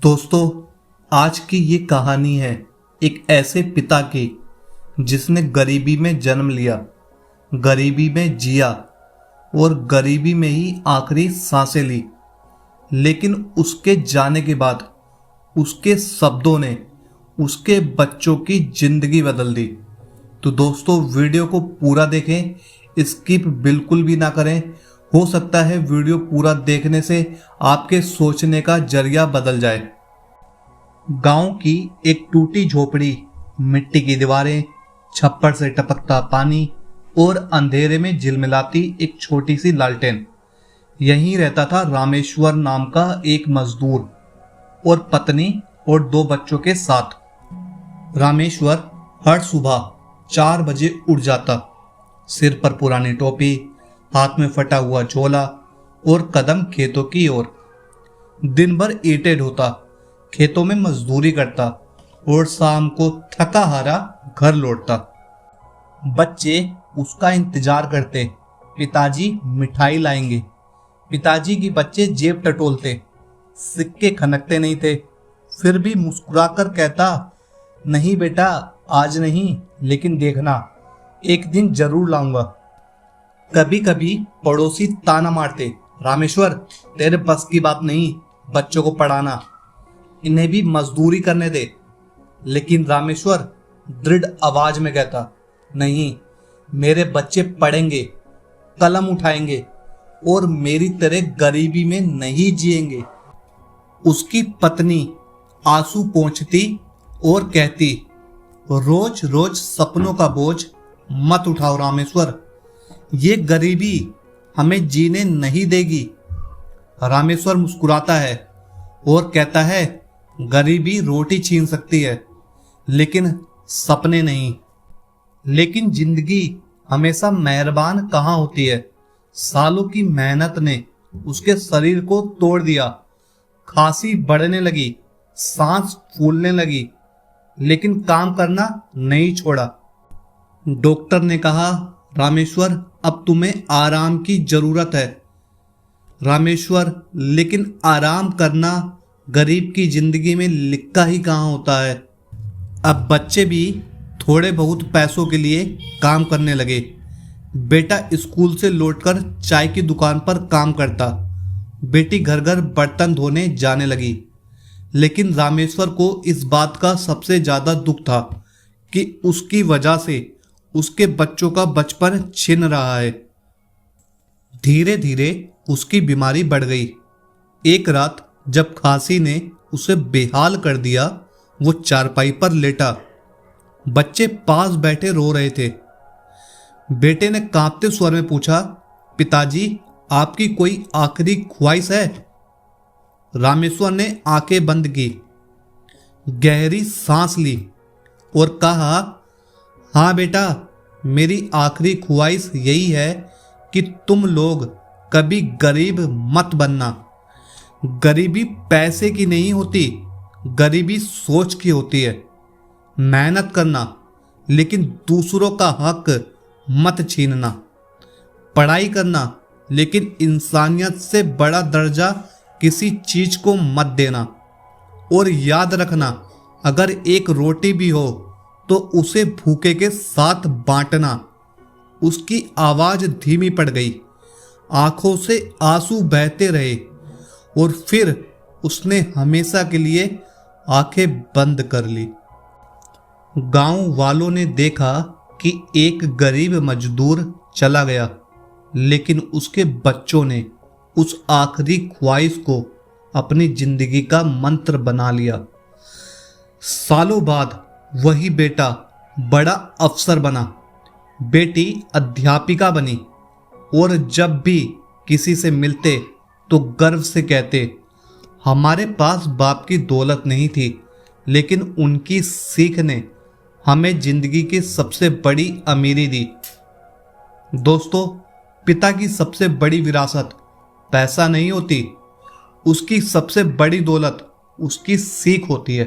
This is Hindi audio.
दोस्तों, आज की ये कहानी है एक ऐसे पिता की जिसने गरीबी में जन्म लिया, गरीबी में जिया और गरीबी में ही आखिरी सांसें ली। लेकिन उसके जाने के बाद उसके शब्दों ने उसके बच्चों की जिंदगी बदल दी। तो दोस्तों, वीडियो को पूरा देखें, स्किप बिल्कुल भी ना करें। हो सकता है वीडियो पूरा देखने से आपके सोचने का जरिया बदल जाए। गांव की एक टूटी झोपड़ी, मिट्टी की दीवारें, छप्पर से टपकता पानी और अंधेरे में झिलमिलाती एक छोटी सी लालटेन। यहीं रहता था रामेश्वर नाम का एक मजदूर और पत्नी और 2 बच्चों के साथ। रामेश्वर हर सुबह 4 बजे उठ जाता, सिर पर पुरानी टोपी, हाथ में फटा हुआ झोला और कदम खेतों की ओर। दिन भर ईंटें ढोता, खेतों में मजदूरी करता और शाम को थका हारा घर लौटता। बच्चे उसका इंतजार करते, पिताजी मिठाई लाएंगे। पिताजी के बच्चे जेब टटोलते, सिक्के खनकते नहीं थे, फिर भी मुस्कुराकर कहता, नहीं बेटा, आज नहीं, लेकिन देखना, एक दिन जरूर लाऊंगा। कभी कभी पड़ोसी ताना मारते, रामेश्वर, तेरे बस की बात नहीं बच्चों को पढ़ाना, इन्हें भी मजदूरी करने दे। लेकिन रामेश्वर दृढ़ आवाज में कहता, नहीं, मेरे बच्चे पढ़ेंगे, कलम उठाएंगे और मेरी तरह गरीबी में नहीं जिएंगे। उसकी पत्नी आंसू पोंछती और कहती, रोज रोज सपनों का बोझ मत उठाओ रामेश्वर, ये गरीबी हमें जीने नहीं देगी। रामेश्वर मुस्कुराता है और कहता है, गरीबी रोटी छीन सकती है, लेकिन सपने नहीं। लेकिन जिंदगी हमेशा मेहरबान कहाँ होती है। सालों की मेहनत ने उसके शरीर को तोड़ दिया। खांसी बढ़ने लगी, सांस फूलने लगी, लेकिन काम करना नहीं छोड़ा। डॉक्टर ने कहा, रामेश्वर, अब तुम्हें आराम की जरूरत है। रामेश्वर, लेकिन आराम करना गरीब की जिंदगी में लिखा ही कहाँ होता है। अब बच्चे भी थोड़े बहुत पैसों के लिए काम करने लगे। बेटा स्कूल से लौटकर चाय की दुकान पर काम करता, बेटी घर घर बर्तन धोने जाने लगी। लेकिन रामेश्वर को इस बात का सबसे ज्यादा दुख था कि उसकी वजह से उसके बच्चों का बचपन छिन रहा है। धीरे धीरे उसकी बीमारी बढ़ गई। एक रात जब खांसी ने उसे बेहाल कर दिया, वो चारपाई पर लेटा। बच्चे पास बैठे रो रहे थे। बेटे ने कांपते स्वर में पूछा, पिताजी, आपकी कोई आखिरी ख्वाहिश है? रामेश्वर ने आंखें बंद की, गहरी सांस ली और कहा, हाँ बेटा, मेरी आखिरी ख्वाहिश यही है कि तुम लोग कभी गरीब मत बनना। गरीबी पैसे की नहीं होती, गरीबी सोच की होती है। मेहनत करना, लेकिन दूसरों का हक मत छीनना। पढ़ाई करना, लेकिन इंसानियत से बड़ा दर्जा किसी चीज को मत देना। और याद रखना, अगर एक रोटी भी हो तो उसे भूखे के साथ बांटना। उसकी आवाज धीमी पड़ गई, आंखों से आंसू बहते रहे और फिर उसने हमेशा के लिए आंखें बंद कर ली। गांव वालों ने देखा कि एक गरीब मजदूर चला गया, लेकिन उसके बच्चों ने उस आखिरी ख्वाहिश को अपनी जिंदगी का मंत्र बना लिया। सालों बाद वही बेटा बड़ा अफसर बना, बेटी अध्यापिका बनी और जब भी किसी से मिलते तो गर्व से कहते, हमारे पास बाप की दौलत नहीं थी, लेकिन उनकी सीख ने हमें जिंदगी की सबसे बड़ी अमीरी दी। दोस्तों, पिता की सबसे बड़ी विरासत पैसा नहीं होती, उसकी सबसे बड़ी दौलत उसकी सीख होती है।